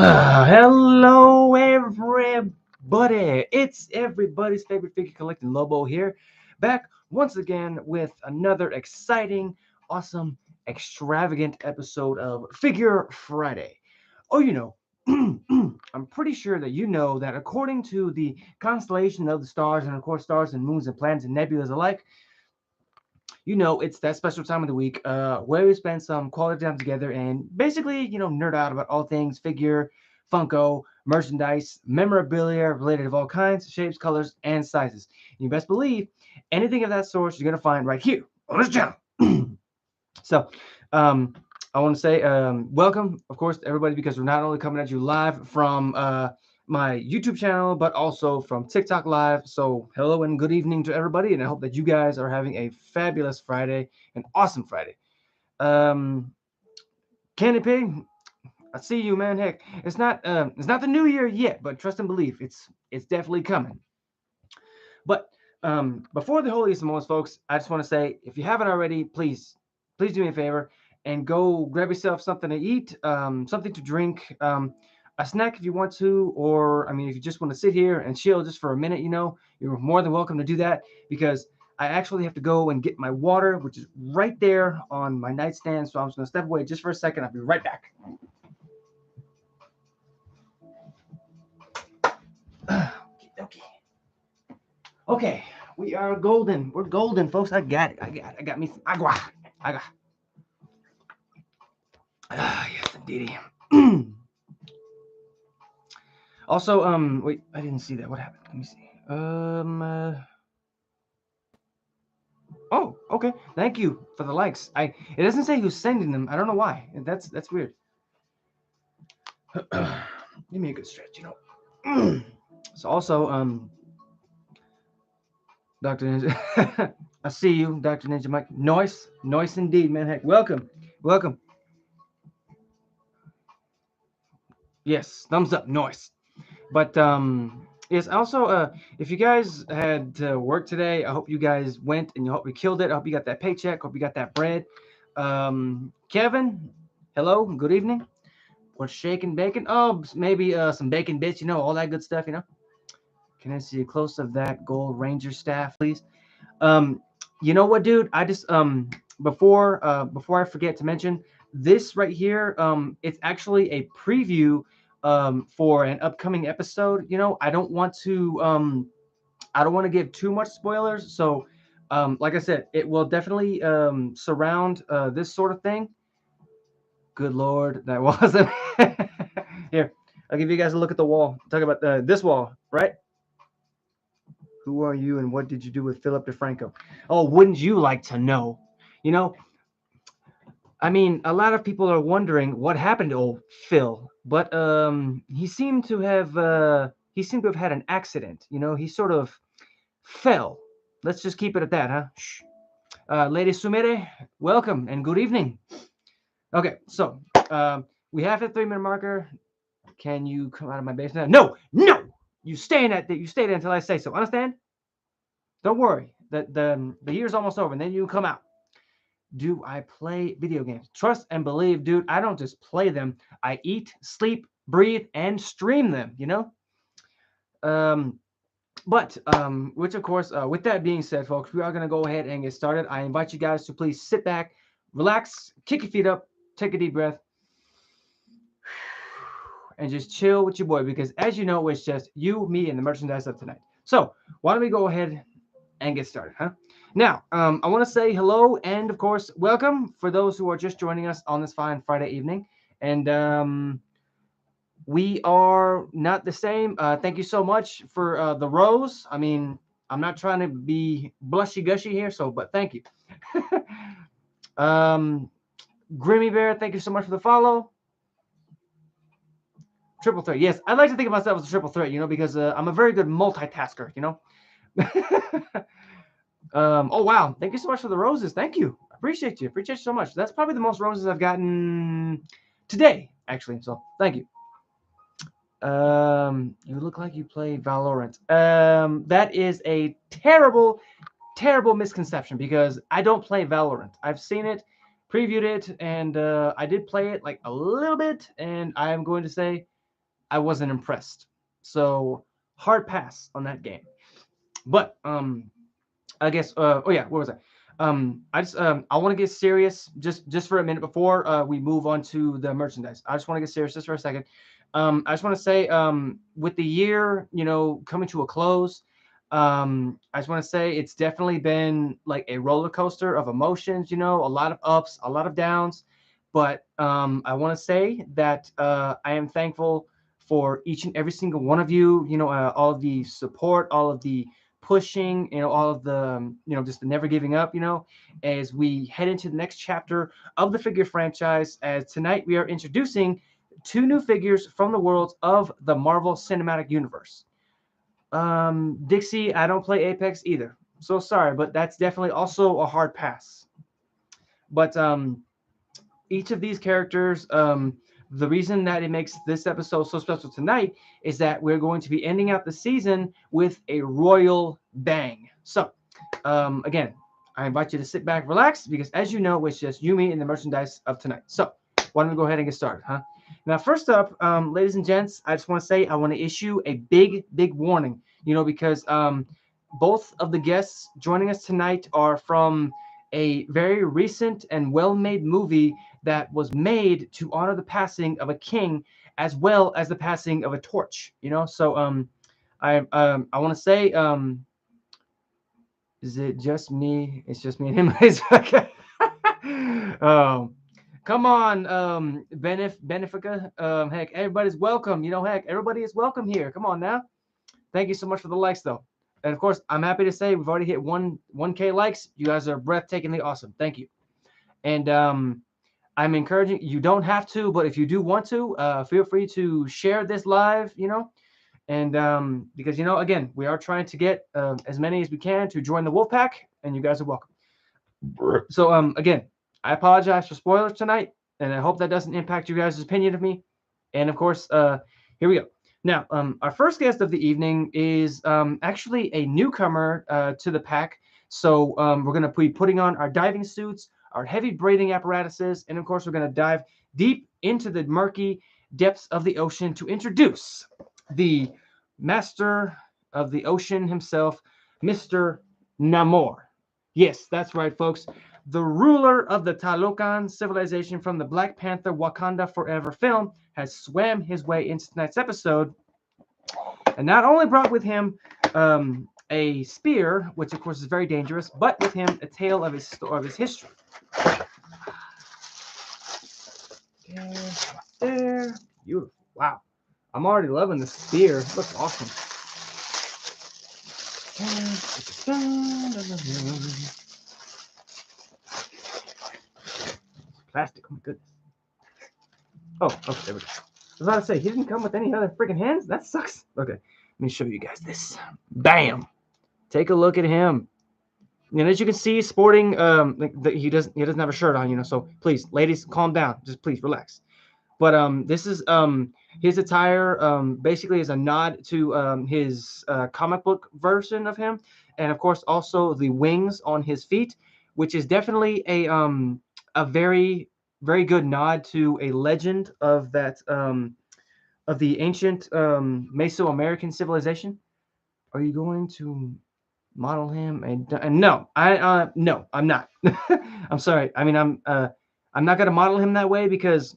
Hello, everybody. It's everybody's favorite figure collecting Lobo here, back once again with another exciting, awesome, extravagant episode of Figure Friday. Oh, I'm pretty sure that you know that according to the constellation of the stars, and of course, stars and moons and planets and nebulas alike, it's that special time of the week where we spend some quality time together and basically, nerd out about all things figure, Funko, merchandise, memorabilia related of all kinds, shapes, colors, and sizes. You best believe anything of that sort you're going to find right here on this channel. So, um, I want to say welcome, of course, to everybody because we're not only coming at you live from my YouTube channel, but also from TikTok Live. So, hello and good evening to everybody, and I hope that you guys are having a fabulous Friday, an awesome Friday. Candy Pig, I see you, man. Heck, it's not the new year yet, but trust and believe, it's definitely coming. But before the holiest moments, folks, I just want to say, if you haven't already, please do me a favor and go grab yourself something to eat, something to drink, a snack if you want to, or I mean, if you just want to sit here and chill just for a minute, you're more than welcome to do that because I actually have to go and get my water, which is right there on my nightstand. So I'm just going to step away just for a second. I'll be right back. Okay. Okay, we are golden. We're golden, folks. I got it. I got me some agua. Agua. Yes, indeedy. Also, wait, I didn't see that. What happened? Let me see. Oh, okay. Thank you for the likes. It doesn't say who's sending them. I don't know why. That's weird. Give me a good stretch. So also, Dr. Ninja, I see you, Dr. Ninja Mike. Noise indeed, man. Heck, welcome. Yes, thumbs up, noise. But yes, also if you guys had to work today, I hope you guys went and you hope you killed it. I hope you got that paycheck. Hope you got that bread. Kevin, hello, good evening. What's shaking bacon? Oh, maybe some bacon bits, all that good stuff. Can I see a close of that gold ranger staff, please? Um, you know what, dude? I just before I forget to mention this right here. It's actually a preview for an upcoming episode. I don't want to give too much spoilers. So, like I said, it will definitely surround this sort of thing. Good Lord, that wasn't here. I'll give you guys a look at the wall. Talk about this wall, right? Who are you and what did you do with Philip DeFranco? Oh, wouldn't you like to know? You know, I mean, a lot of people are wondering what happened to old Phil, but he seemed to have had an accident. He sort of fell. Let's just keep it at that, huh? Shh. Lady Sumere, welcome and good evening. Okay, so we have the 3-minute marker. Can you come out of my base now? No, no. You stay in that. You stay there until I say so. Understand? Don't worry. The year's almost over, and then you come out. Do I play video games? Trust and believe, dude. I don't just play them. I eat, sleep, breathe, and stream them. Um, but which of course, with that being said, folks, we are gonna go ahead and get started. I invite you guys to please sit back, relax, kick your feet up, take a deep breath, and just chill with your boy because, as you know, it's just you, me, and the merchandise of tonight. So why don't we go ahead and get started, huh? Now, I want to say hello and, of course, welcome for those who are just joining us on this fine Friday evening. And we are not the same. Thank you so much for the rose. I mean, I'm not trying to be blushy gushy here, but thank you. Grimmy Bear, thank you so much for the follow. Triple threat. Yes, I like to think of myself as a triple threat, because I'm a very good multitasker. Oh wow! Thank you so much for the roses. Thank you. Appreciate you. Appreciate you so much. That's probably the most roses I've gotten today, actually. So thank you. You look like you play Valorant. That is a terrible, terrible misconception because I don't play Valorant. I've seen it, previewed it, and I did play it like a little bit. And I'm going to say I wasn't impressed. So hard pass on that game. But I guess. Oh yeah, what was I? I want to get serious just for a minute before we move on to the merchandise. I just want to get serious just for a second. I just want to say, with the year, coming to a close, I just want to say it's definitely been like a roller coaster of emotions. A lot of ups, a lot of downs, but I want to say that I am thankful for each and every single one of you. All of the support, all of the pushing, all of the, just the never giving up, as we head into the next chapter of the figure franchise. As tonight we are introducing two new figures from the worlds of the Marvel Cinematic Universe. Dixie, I don't play Apex either, so sorry, but that's definitely also a hard pass. But each of these characters, the reason that it makes this episode so special tonight is that we're going to be ending out the season with a royal bang. So, again, I invite you to sit back, relax, because as you know, it's just you, me, and the merchandise of tonight. So, why don't we go ahead and get started, huh? Now, first up, ladies and gents, I just want to say I want to issue a big, big warning, because both of the guests joining us tonight are from a very recent and well-made movie that was made to honor the passing of a king as well as the passing of a torch. So I want to say, is it just me? It's just me and him. It's okay. um, Come on, Benefica. Heck, everybody's welcome. Heck, everybody is welcome here. Come on now. Thank you so much for the likes, though. And of course, I'm happy to say we've already hit 1K likes. You guys are breathtakingly awesome. Thank you. And I'm encouraging you. Don't have to, but if you do want to, feel free to share this live. And because again, we are trying to get as many as we can to join the Wolfpack, and you guys are welcome. So again, I apologize for spoilers tonight, and I hope that doesn't impact you guys' opinion of me. And of course, here we go. Now, our first guest of the evening is actually a newcomer to the pack. So we're going to be putting on our diving suits, our heavy breathing apparatuses, and of course, we're going to dive deep into the murky depths of the ocean to introduce the master of the ocean himself, Mr. Namor. Yes, that's right, folks. The ruler of the Talocan civilization from the Black Panther Wakanda Forever film has swam his way into tonight's episode, and not only brought with him a spear, which of course is very dangerous, but with him a tale of his history. There, beautiful. Wow, I'm already loving the spear. It looks awesome. Plastic. Oh my goodness. Oh, okay, there we go. I was about to say, he didn't come with any other freaking hands? That sucks. Okay, let me show you guys this. Bam! Take a look at him. And as you can see, sporting, he doesn't have a shirt on, so please, ladies, calm down. Just please relax. But this is his attire basically is a nod to his comic book version of him, and of course also the wings on his feet, which is definitely a very very good nod to a legend of that of the ancient Mesoamerican civilization. Are you going to model him? And no, no, I'm not. I'm sorry. I mean, I'm not gonna model him that way because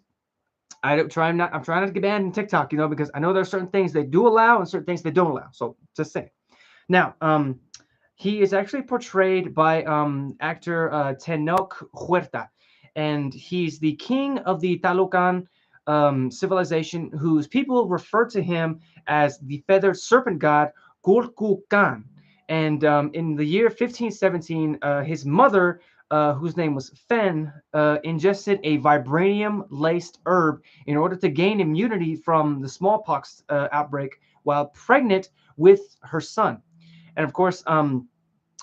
I don't try. I'm trying not to get banned in TikTok, because I know there are certain things they do allow and certain things they don't allow. So just saying. Now, he is actually portrayed by actor Tenoch Huerta, and he's the king of the Talocan civilization, whose people refer to him as the feathered serpent god Kulkulkan. And in the year 1517, his mother, whose name was Fen, ingested a vibranium-laced herb in order to gain immunity from the smallpox outbreak while pregnant with her son. And of course,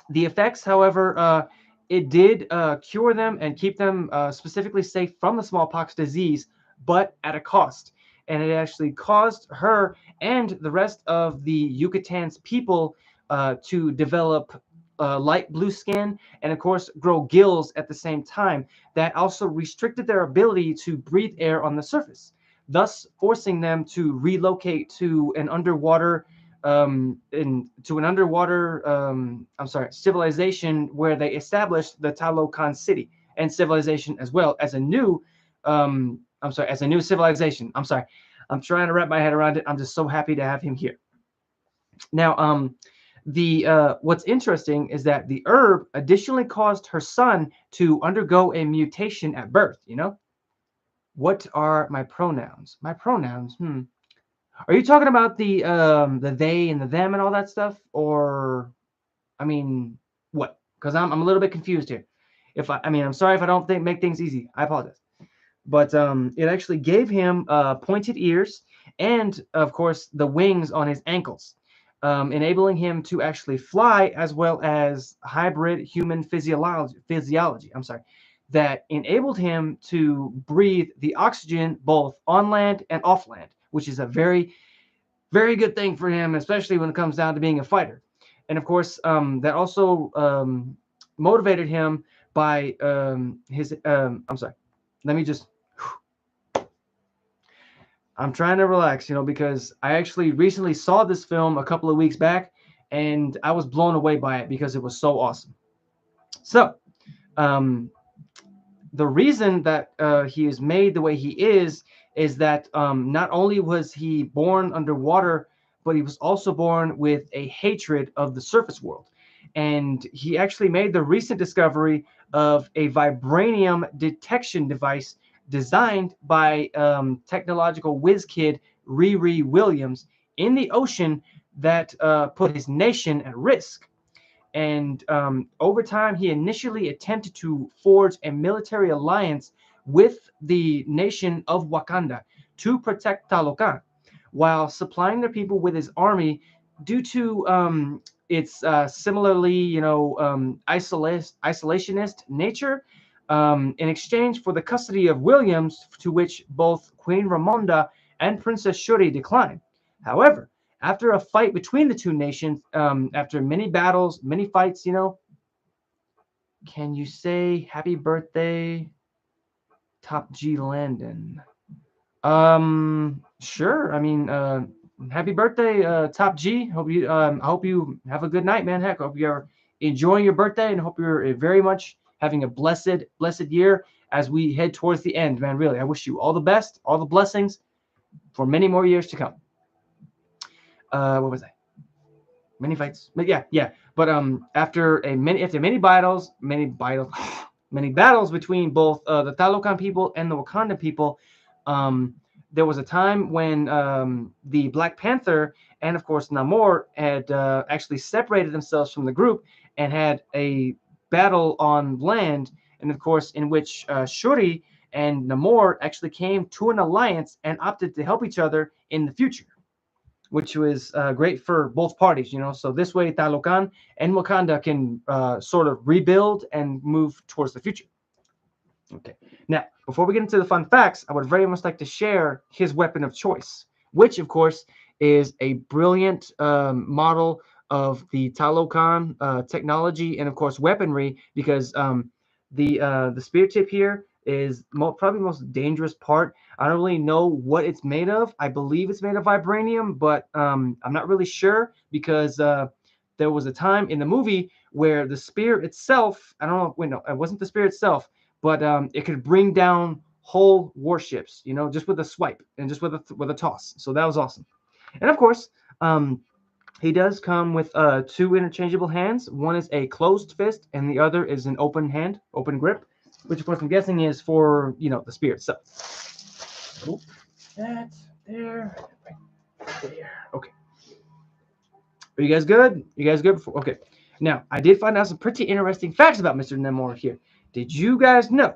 the effects, however, it did cure them and keep them specifically safe from the smallpox disease, but at a cost. And it actually caused her and the rest of the Yucatan's people to develop light blue skin and, of course, grow gills at the same time. That also restricted their ability to breathe air on the surface. thus forcing them to relocate to an underwater civilization where they established the Talokan city and civilization as well as a new as a new civilization. I'm trying to wrap my head around it. I'm just so happy to have him here. Now, the what's interesting is that the herb additionally caused her son to undergo a mutation at birth. What are my pronouns? My pronouns. Are you talking about the they and the them and all that stuff, or I mean what? Because I'm a little bit confused here. If I'm sorry if I don't make things easy. I apologize. But it actually gave him pointed ears and, of course, the wings on his ankles, enabling him to actually fly, as well as hybrid human physiology. That enabled him to breathe the oxygen both on land and off land, which is a very, very good thing for him, especially when it comes down to being a fighter. And of course, that also motivated him by his. I'm sorry. Let me just I'm trying to relax, because I actually recently saw this film a couple of weeks back, and I was blown away by it because it was so awesome. So, um, the reason that he is made the way he is that not only was he born underwater, but he was also born with a hatred of the surface world. And he actually made the recent discovery of a vibranium detection device designed by technological whiz kid Riri Williams in the ocean that put his nation at risk. And over time, he initially attempted to forge a military alliance with the nation of Wakanda to protect Talokan, while supplying the people with his army due to its similarly, isolationist nature. In exchange for the custody of Williams, to which both Queen Ramonda and Princess Shuri declined. However, after a fight between the two nations, after many battles, many fights, can you say happy birthday, Top G Landon? Sure. Happy birthday, Top G. I hope you have a good night, man. Heck, I hope you're enjoying your birthday, and hope you're very much having a blessed year as we head towards the end, man. Really, I wish you all the best, all the blessings for many more years to come. What was I? Many fights, but yeah. But after many battles, many battles between both the Talokan people and the Wakanda people, um, there was a time when the Black Panther and of course Namor had actually separated themselves from the group and had a battle on land, and of course in which Shuri and Namor actually came to an alliance and opted to help each other in the future, which was great for both parties. So this way, Talokan and Wakanda can sort of rebuild and move towards the future. Okay. Now, before we get into the fun facts, I would very much like to share his weapon of choice, which, of course, is a brilliant model of the Talokan technology and, of course, weaponry, because the spear tip here is probably the most dangerous part. I don't really know what it's made of. I believe it's made of vibranium, but I'm not really sure because there was a time in the movie where the spear itself, I don't know, wait, no, it wasn't the spear itself, but it could bring down whole warships, just with a swipe and just with a toss. So that was awesome. And of course, he does come with two interchangeable hands. One is a closed fist, and the other is an open hand, open grip, which of course I'm guessing is for the spear itself. Oh, that there, right there. Okay. Are you guys good? You guys good? Okay. Now, I did find out some pretty interesting facts about Mr. Namor here. Did you guys know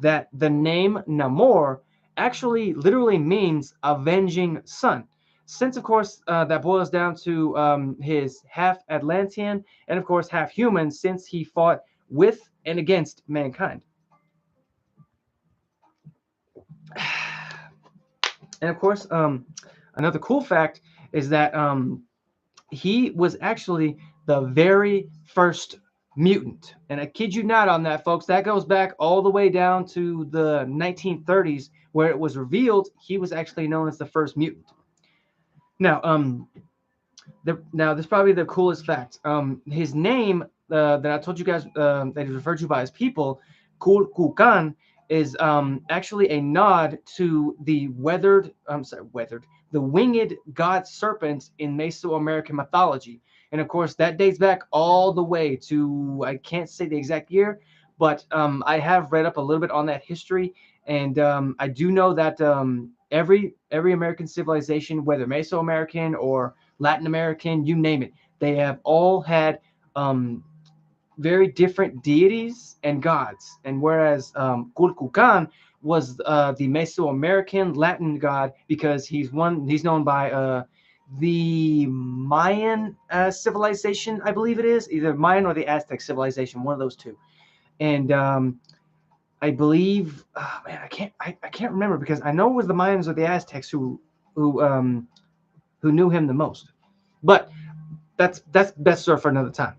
that the name Namor actually literally means avenging son? Since, of course, that boils down to his half Atlantean and, of course, half human, since he fought with and against mankind. And, of course, another cool fact is that he was actually the very first mutant. And I kid you not on that, folks. That goes back all the way down to the 1930s, where it was revealed he was actually known as the first mutant. Now, now this is probably the coolest fact. His name that I told you guys that he's referred to by his people, Kukan, is actually a nod to the the winged god serpent in Mesoamerican mythology. And of course, that dates back all the way to, I can't say the exact year, but I have read up a little bit on that history, and I do know that every American civilization, whether Mesoamerican or Latin American, you name it, they have all had very different deities and gods. And whereas Kulkukan was the Mesoamerican Latin god because he's known by the Mayan civilization, I believe it is, either Mayan or the Aztec civilization, one of those two. And I believe, oh, man, I can't remember because I know it was the Mayans or the Aztecs who knew him the most. But that's best served for another time.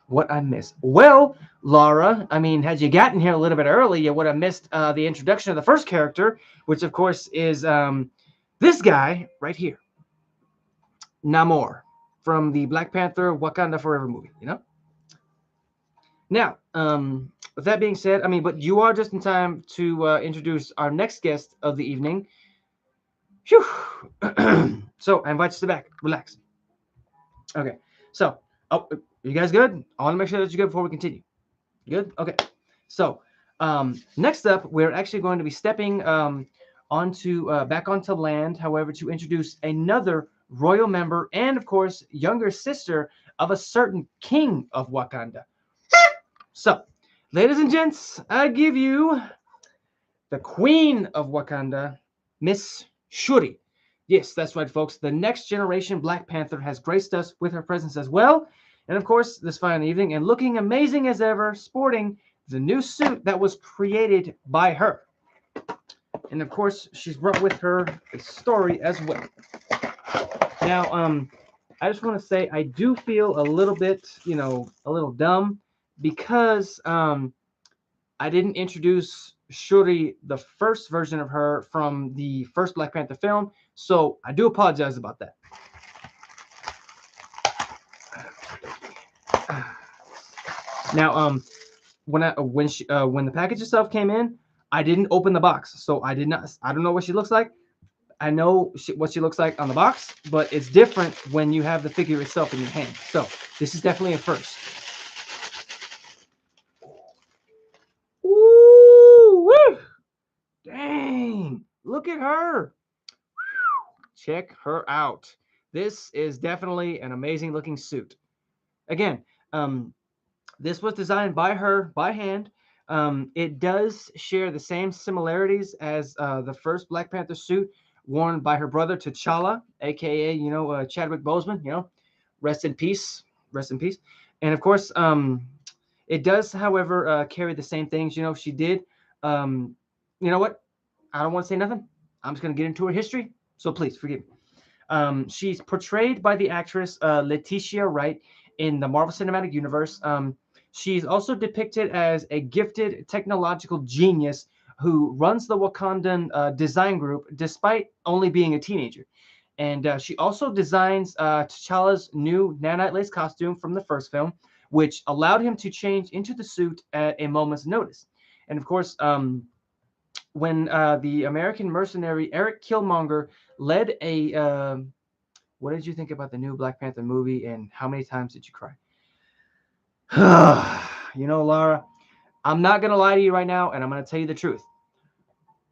What I missed? Well, Laura, I mean, had you gotten here a little bit early, you would have missed the introduction of the first character, which of course is this guy right here, Namor, from the Black Panther Wakanda Forever movie. You know. Now, with that being said, I mean, but you are just in time to introduce our next guest of the evening. Phew. So I invite you to the back. Relax. Okay. So, oh, you guys good? I want to make sure that you're good before we continue. Good? Okay. So, next up, we're actually going to be stepping back onto land, however, to introduce another royal member and, of course, younger sister of a certain king of Wakanda. So, ladies and gents, I give you the Queen of Wakanda, Miss Shuri. Yes, that's right, folks. The next generation Black Panther has graced us with her presence as well. And of course, this fine evening, and looking amazing as ever, sporting the new suit that was created by her. And of course, she's brought with her a story as well. Now, I just want to say I do feel a little bit, a little dumb because I didn't introduce Shuri, the first version of her from the first Black Panther film. So I do apologize about that. Now, when the package itself came in, I didn't open the box, so I don't know what she looks like. I know what she looks like on the box, but it's different when you have the figure itself in your hand. So this is definitely a first. Ooh, woo! Dang! Look at her. Check her out. This is definitely an amazing looking suit. Again, this was designed by her by hand. It does share the same similarities as the first Black Panther suit worn by her brother T'Challa, aka Chadwick Boseman. Rest in peace, rest in peace. And of course, it does, however, carry the same things. She did. You know what? I don't want to say nothing. I'm just gonna get into her history. So please forgive me. She's portrayed by the actress Letitia Wright in the Marvel Cinematic Universe. She's also depicted as a gifted technological genius who runs the Wakandan design group despite only being a teenager. And she also designs T'Challa's new nanite lace costume from the first film, which allowed him to change into the suit at a moment's notice. And of course, when the American mercenary Eric Killmonger led a what did you think about the new Black Panther movie, and how many times did you cry? Laura, I'm not gonna lie to you right now, and I'm gonna tell you the truth.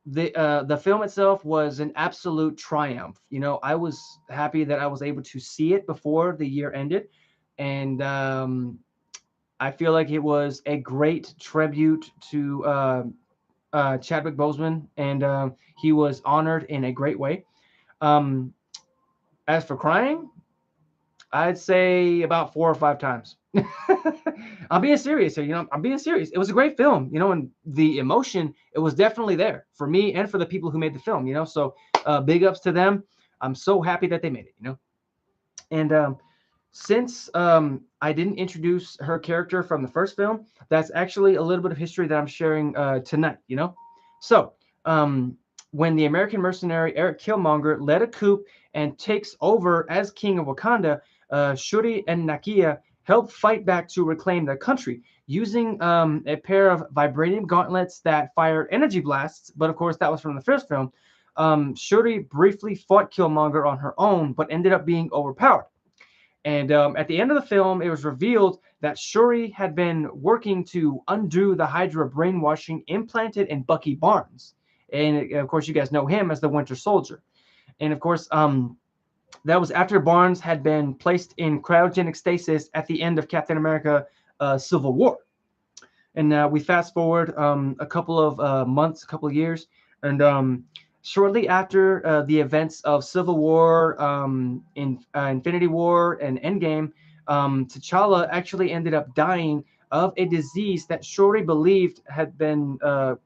The film itself was an absolute triumph. I was happy that I was able to see it before the year ended, and I feel like it was a great tribute to Chadwick Boseman, and he was honored in a great way. As for crying, I'd say about 4 or 5 times. I'm being serious here. I'm being serious. It was a great film, and the emotion, it was definitely there for me and for the people who made the film, So big ups to them. I'm so happy that they made it, And since I didn't introduce her character from the first film, that's actually a little bit of history that I'm sharing tonight. So um, when the American mercenary Eric Killmonger led a coup and takes over as king of Wakanda, Shuri and Nakia help fight back to reclaim their country using a pair of vibranium gauntlets that fired energy blasts. But of course, that was from the first film. Shuri briefly fought Killmonger on her own, but ended up being overpowered. And at the end of the film, it was revealed that Shuri had been working to undo the Hydra brainwashing implanted in Bucky Barnes. And of course, you guys know him as the Winter Soldier. And of course, that was after Barnes had been placed in cryogenic stasis at the end of Captain America Civil War. And we fast forward a couple of months, a couple of years, and shortly after the events of Civil War, Infinity War, and Endgame, T'Challa actually ended up dying of a disease that Shuri believed had been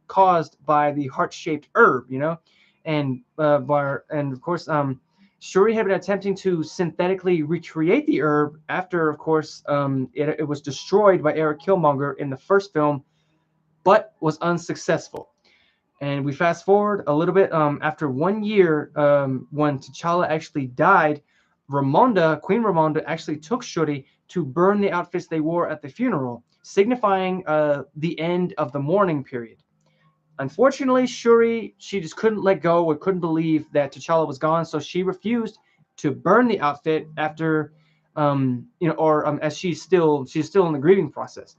caused by the heart-shaped herb, and of course, Shuri had been attempting to synthetically recreate the herb after, of course, it was destroyed by Eric Killmonger in the first film, but was unsuccessful. And we fast forward a little bit after 1 year, when T'Challa actually died, Queen Ramonda, actually took Shuri to burn the outfits they wore at the funeral, signifying the end of the mourning period. Unfortunately, Shuri, she just couldn't let go or couldn't believe that T'Challa was gone, so she refused to burn the outfit after, as she's still in the grieving process.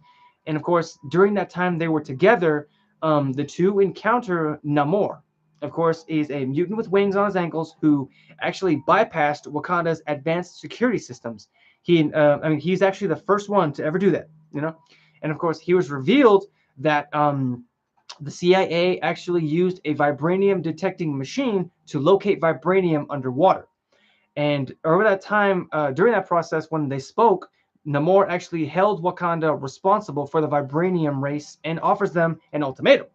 And of course, during that time they were together, the two encounter Namor. Of course, he's a mutant with wings on his ankles who actually bypassed Wakanda's advanced security systems. He's actually the first one to ever do that. And of course, he was revealed that the CIA actually used a vibranium detecting machine to locate vibranium underwater. And over that time, during that process, when they spoke, Namor actually held Wakanda responsible for the vibranium race and offers them an ultimatum.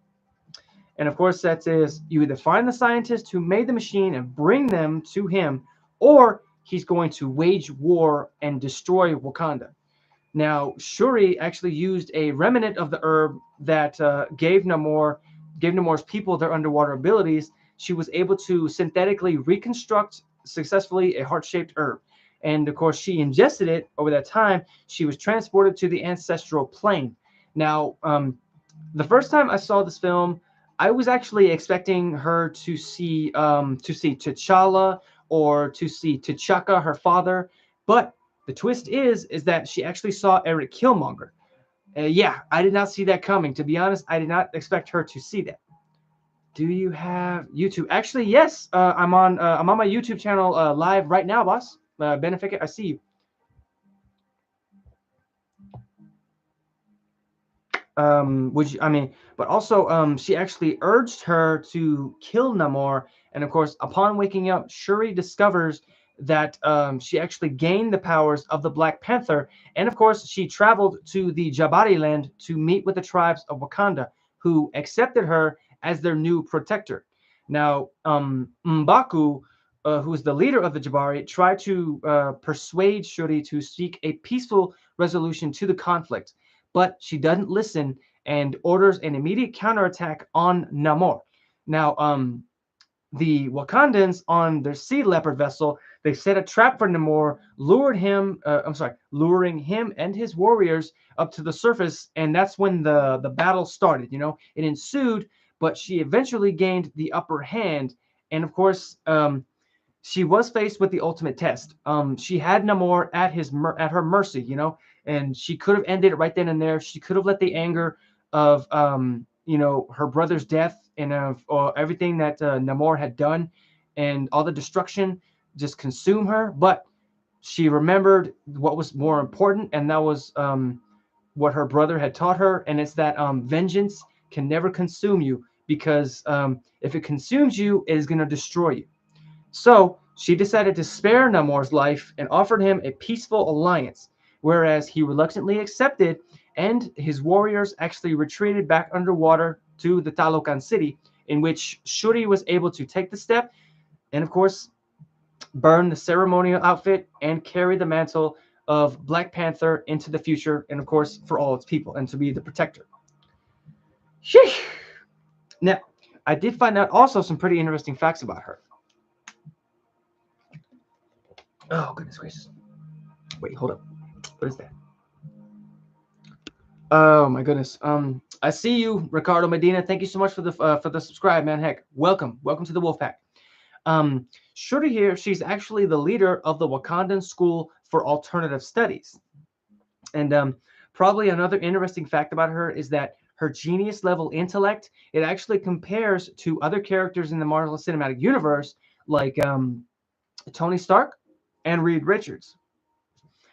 And of course, that is you either find the scientist who made the machine and bring them to him, or he's going to wage war and destroy Wakanda. Now, Shuri actually used a remnant of the herb that gave Namor's people their underwater abilities. She was able to synthetically reconstruct successfully a heart-shaped herb. And of course, she ingested it over that time. She was transported to the ancestral plane. Now, the first time I saw this film, I was actually expecting her to see T'Challa or to see T'Chaka, her father, but the twist is that she actually saw Eric Killmonger. Yeah, I did not see that coming. To be honest, I did not expect her to see that. Do you have YouTube? Actually, yes. I'm on my YouTube channel live right now, boss. Benefic, I see you. Would you, I mean, but also, she actually urged her to kill Namor. And of course, upon waking up, Shuri discovers that she actually gained the powers of the Black Panther. And of course, she traveled to the Jabari land to meet with the tribes of Wakanda, who accepted her as their new protector. Now, M'Baku, who is the leader of the Jabari, tried to persuade Shuri to seek a peaceful resolution to the conflict, but she doesn't listen and orders an immediate counterattack on Namor. Now, the Wakandans on their sea leopard vessel, they set a trap for Namor, luring him and his warriors up to the surface, and that's when the battle started. It ensued, but she eventually gained the upper hand, and of course, she was faced with the ultimate test. She had Namor at her mercy, and she could have ended it right then and there. She could have let the anger of her brother's death and of everything that Namor had done and all the destruction just consume her. But she remembered what was more important, and that was what her brother had taught her, and it's that vengeance can never consume you, because if it consumes you, it is going to destroy you. So she decided to spare Namor's life and offered him a peaceful alliance, whereas he reluctantly accepted, and his warriors actually retreated back underwater to the Talocan city, in which Shuri was able to take the step and, of course, burn the ceremonial outfit and carry the mantle of Black Panther into the future, and of course for all its people, and to be the protector. Sheesh. Now, I did find out also some pretty interesting facts about her. Oh goodness gracious! Wait, hold up. What is that? Oh my goodness. I see you, Ricardo Medina. Thank you so much for the subscribe, man. Heck, welcome to the Wolfpack. Shorty here, she's actually the leader of the Wakandan School for Alternative Studies. And probably another interesting fact about her is that her genius level intellect, it actually compares to other characters in the Marvel Cinematic Universe, like Tony Stark and Reed Richards.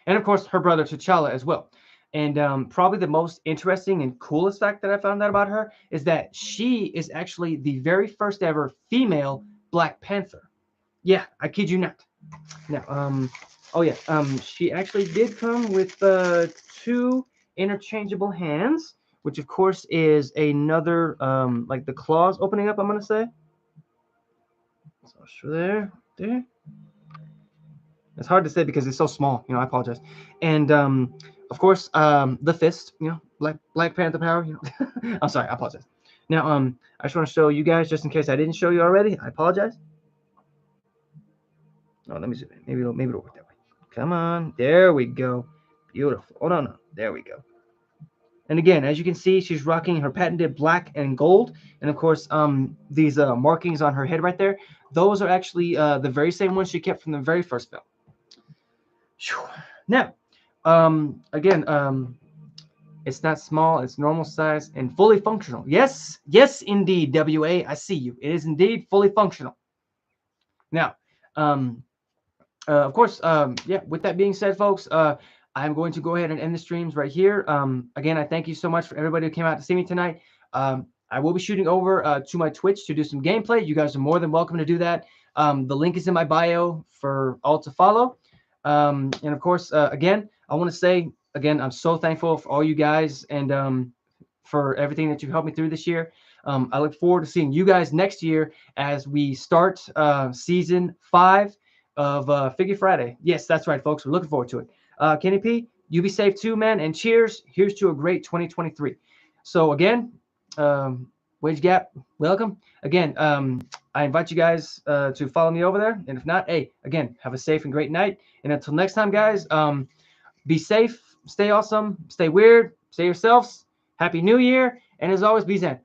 And of course, her brother T'Challa as well. And probably the most interesting and coolest fact that I found out about her is that she is actually the very first ever female Black Panther. Yeah, I kid you not. Now, oh yeah, she actually did come with two interchangeable hands, which of course is another like the claws opening up. I'm gonna say. So sure there. It's hard to say because it's so small. I apologize. And of course, the fist. Black Panther power. I'm sorry. I apologize. Now, I just want to show you guys, just in case I didn't show you already. I apologize. Oh, let me see. Maybe it'll work that way. Come on. There we go. Beautiful. Oh no. There we go. And again, as you can see, she's rocking her patented black and gold. And of course, these markings on her head right there, those are actually the very same ones she kept from the very first film. Now, again, it's not small, it's normal size and fully functional. Yes, indeed, WA, I see you. It is indeed fully functional. Now, of course, yeah, with that being said, folks, I'm going to go ahead and end the streams right here. Again, I thank you so much for everybody who came out to see me tonight. I will be shooting over to my Twitch to do some gameplay. You guys are more than welcome to do that. The link is in my bio for all to follow. And of course, again, I want to say, again, I'm so thankful for all you guys and for everything that you've helped me through this year. I look forward to seeing you guys next year as we start season 5 of Figure Friday. Yes, that's right, folks. We're looking forward to it. Kenny P, you be safe too, man. And cheers. Here's to a great 2023. So again, Wage Gap, welcome. Again, I invite you guys to follow me over there. And if not, hey, again, have a safe and great night. And until next time, guys, be safe, stay awesome, stay weird, stay yourselves. Happy New Year. And as always, be Zen.